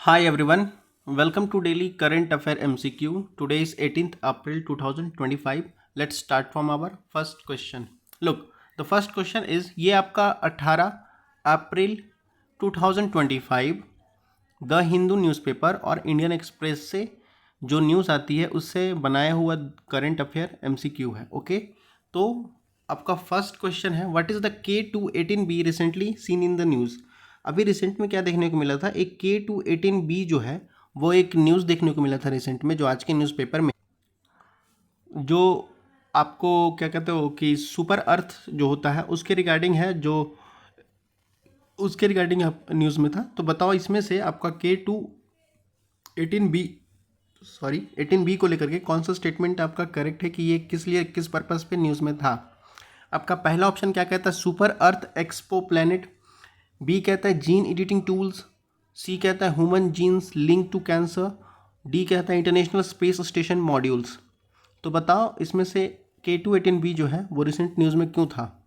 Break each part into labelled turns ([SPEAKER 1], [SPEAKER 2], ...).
[SPEAKER 1] Hi everyone, welcome to Daily Current Affair MCQ. Today is 18th April 2025. Let's start from our first question. Look, the first question is ये आपका 18 अप्रैल 2025 the Hindu newspaper और Indian express से जो news आती है उससे बनाया हुआ करंट अफेयर एमसीक्यू है। ओके, तो आपका फर्स्ट क्वेश्चन है what is the K218B recently seen in the news. अभी रिसेंट में क्या देखने को मिला था, एक K218B जो है वो एक न्यूज़ देखने को मिला था रिसेंट में, जो आज के न्यूज़पेपर में जो आपको क्या कहते हो कि सुपर अर्थ जो होता है उसके रिगार्डिंग है, जो उसके रिगार्डिंग न्यूज़ में था। तो बताओ इसमें से आपका K218B 18B को लेकर के कौन सा स्टेटमेंट आपका करेक्ट है कि ये किस लिए किस पर्पस पे न्यूज़ में था। आपका पहला ऑप्शन क्या कहता है, super earth exoplanet. B कहता है जीन एडिटिंग टूल्स। सी कहता है human genes link to cancer. D कहता है इंटरनेशनल स्पेस स्टेशन मॉड्यूल्स। तो बताओ इसमें से K218B जो है वो रिसेंट न्यूज़ में क्यों था।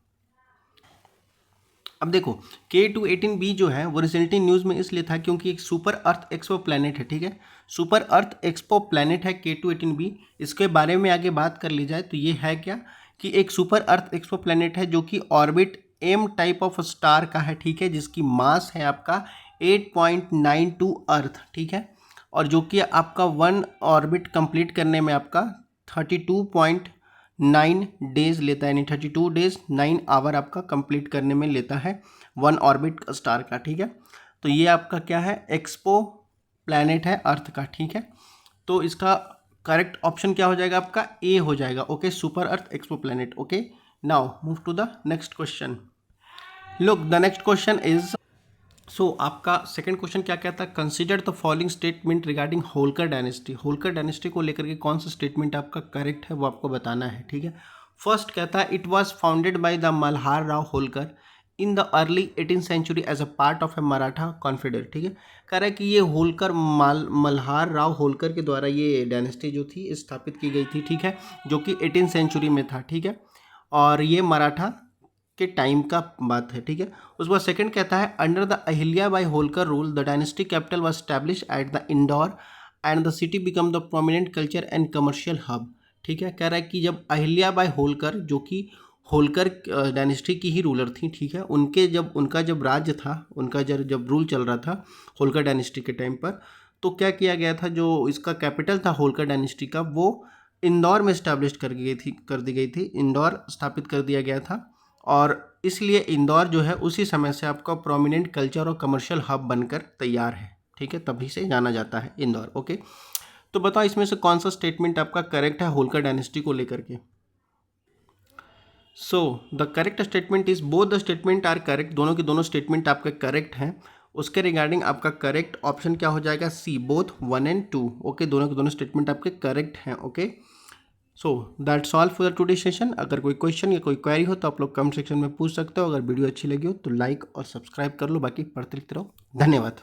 [SPEAKER 1] अब देखो K218B जो है वो रिसेंटली न्यूज़ में इसलिए था क्योंकि एक सुपर अर्थ एक्सपो प्लैनेट है। ठीक है, सुपर अर्थ एक्सपो प्लैनेट है K218B। इसके बारे में आगे बात कर ली जाए तो ये है क्या कि एक सुपर अर्थ एक्सपो प्लैनेट है जो कि orbit M type of star का है। ठीक है, जिसकी मास है आपका 8.92 अर्थ। ठीक है, और जो कि आपका वन ऑर्बिट कंप्लीट करने में आपका 32.9 डेज लेता है, यानी 32 डेज 9 आवर आपका कंप्लीट करने में लेता है वन ऑर्बिट स्टार का। ठीक है, तो ये आपका क्या है, एक्सपो प्लैनेट है अर्थ का। ठीक है, तो इसका करेक्ट ऑप्शन क्या हो जाएगा, आपका ए हो जाएगा। Okay, super earth exoplanet. Okay, now move to the next question. Look, the next question is आपका सेकंड क्वेश्चन क्या कहता है, consider the following statement regarding Holkar dynasty. Holkar dynasty को लेकर के कौन सा स्टेटमेंट आपका करेक्ट है वो आपको बताना है। ठीक है, फर्स्ट कहता है it was founded by the Malhar Rao Holkar in the early 18th century as a part of a Maratha confederate. ठीक है, कह रहा है कि ये होलकर मल्हार राव होलकर के द्वारा ये डायनेस्टी जो थी स्थापित की गई थी। ठीक है, जो कि 18th सेंचुरी में था। ठीक है, और ये मराठा के टाइम का बात है। ठीक है, उसके बाद सेकंड कहता है under the Ahilya Bai Holkar rule the dynasty capital was establish at the Indore and the city become the prominent culture and commercial hub. ठीक है, कह रहा है कि जब अहिल्या बाई होलकर, जो कि होलकर डायनेस्टी की ही रूलर थी। ठीक है, उनका जब राज्य था, उनका जब रूल चल रहा था होलकर डायनेस्टी के टाइम पर, तो क्या किया गया था, जो इसका कैपिटल था होलकर डायनेस्टी का वो इंदौर में इस्टेब्लिश कर दी गई थी। इंदौर स्थापित कर दिया गया था और इसलिए इंदौर जो है उसी समय से आपका प्रोमिनेंट कल्चर और कमर्शियल हब बनकर तैयार है। ठीक है, तभी से जाना जाता है इंदौर। ओके, तो बताओ इसमें से कौन सा स्टेटमेंट आपका करेक्ट है होलकर डायनेस्टी को लेकर के। So the correct statement is both the statement are correct. दोनों के दोनों स्टेटमेंट आपके करेक्ट हैं। उसके रिगार्डिंग आपका करेक्ट ऑप्शन क्या हो जाएगा, सी, बोथ 1 and 2। ओके, दोनों के दोनों स्टेटमेंट आपके करेक्ट हैं। Okay, so that's all for the today session. अगर कोई क्वेश्चन या कोई क्वेरी हो तो आप लोग कमेंट सेक्शन में पूछ सकते हो। अगर वीडियो अच्छी लगी हो तो लाइक और सब्सक्राइब कर लो, बाकी पढ़ते लिखते रहो। धन्यवाद।